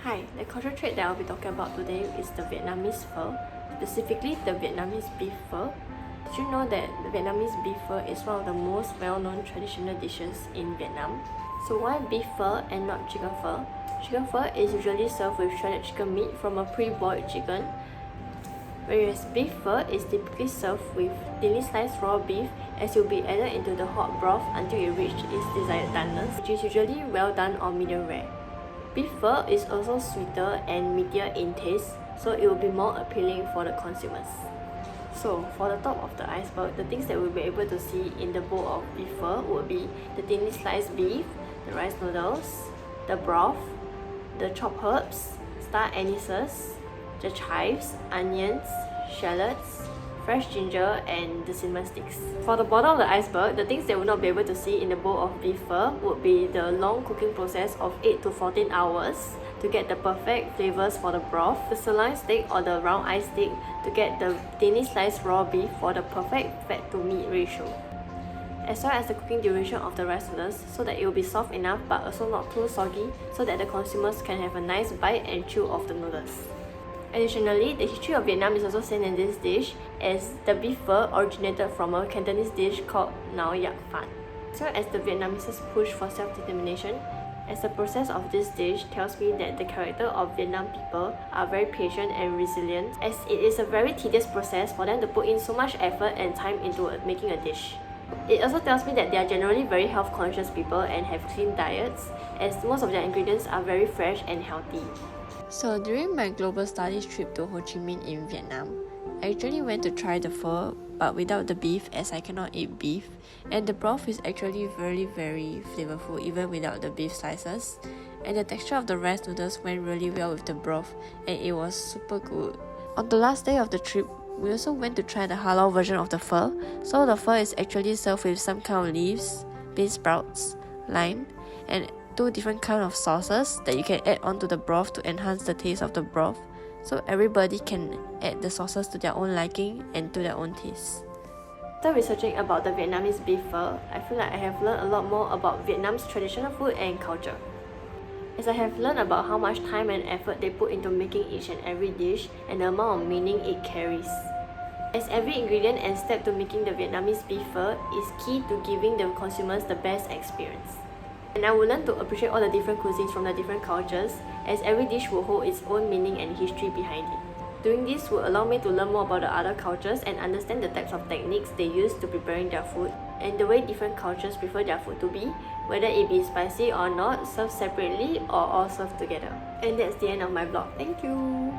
Hi, the cultural trait that I'll be talking about today is the Vietnamese pho, specifically the Vietnamese beef pho. Did you know that the Vietnamese beef pho is one of the most well-known traditional dishes in Vietnam? So why beef pho and not chicken pho? Chicken pho is usually served with shredded chicken meat from a pre-boiled chicken, whereas beef pho is typically served with thinly sliced raw beef as it will be added into the hot broth until it reaches its desired doneness, which is usually well done or medium rare. Beef pho is also sweeter and meatier in taste, so it will be more appealing for the consumers. So for the top of the iceberg, the things that we'll be able to see in the bowl of beef pho would be the thinly sliced beef, the rice noodles, the broth, the chopped herbs, star anises, the chives, onions, shallots, fresh ginger, and the cinnamon sticks. For the bottom of the iceberg, the things that we'll not be able to see in the bowl of beef pho would be the long cooking process of 8 to 14 hours to get the perfect flavors for the broth, the sirloin steak or the round eye steak to get the thinly sliced raw beef for the perfect fat to meat ratio, as well as the cooking duration of the rice noodles so that it will be soft enough but also not too soggy so that the consumers can have a nice bite and chew of the noodles. Additionally, the history of Vietnam is also seen in this dish, as the beef pho originated from a Cantonese dish called Nao Yak Fan. As well as the Vietnamese push for self-determination, as the process of this dish tells me that the character of Vietnam people are very patient and resilient, as it is a very tedious process for them to put in so much effort and time into making a dish. It also tells me that they are generally very health conscious people and have clean diets, as most of their ingredients are very fresh and healthy. So during my global studies trip to Ho Chi Minh in Vietnam, I actually went to try the pho but without the beef, as I cannot eat beef, and the broth is actually very flavorful even without the beef slices, and the texture of the rice noodles went really well with the broth and it was super good. On the last day of the trip, we also went to try the halal version of the pho. So the pho is actually served with some kind of leaves, bean sprouts, lime, and 2 different kind of sauces that you can add onto the broth to enhance the taste of the broth, so everybody can add the sauces to their own liking and to their own taste. After researching about the Vietnamese beef pho, I feel like I have learned a lot more about Vietnam's traditional food and culture, as I have learned about how much time and effort they put into making each and every dish and the amount of meaning it carries, as every ingredient and step to making the Vietnamese beef pho is key to giving the consumers the best experience. And I will learn to appreciate all the different cuisines from the different cultures, as every dish will hold its own meaning and history behind it. Doing this will allow me to learn more about the other cultures and understand the types of techniques they use to preparing their food, and the way different cultures prefer their food to be, whether it be spicy or not, served separately or all served together. And that's the end of my vlog. Thank you!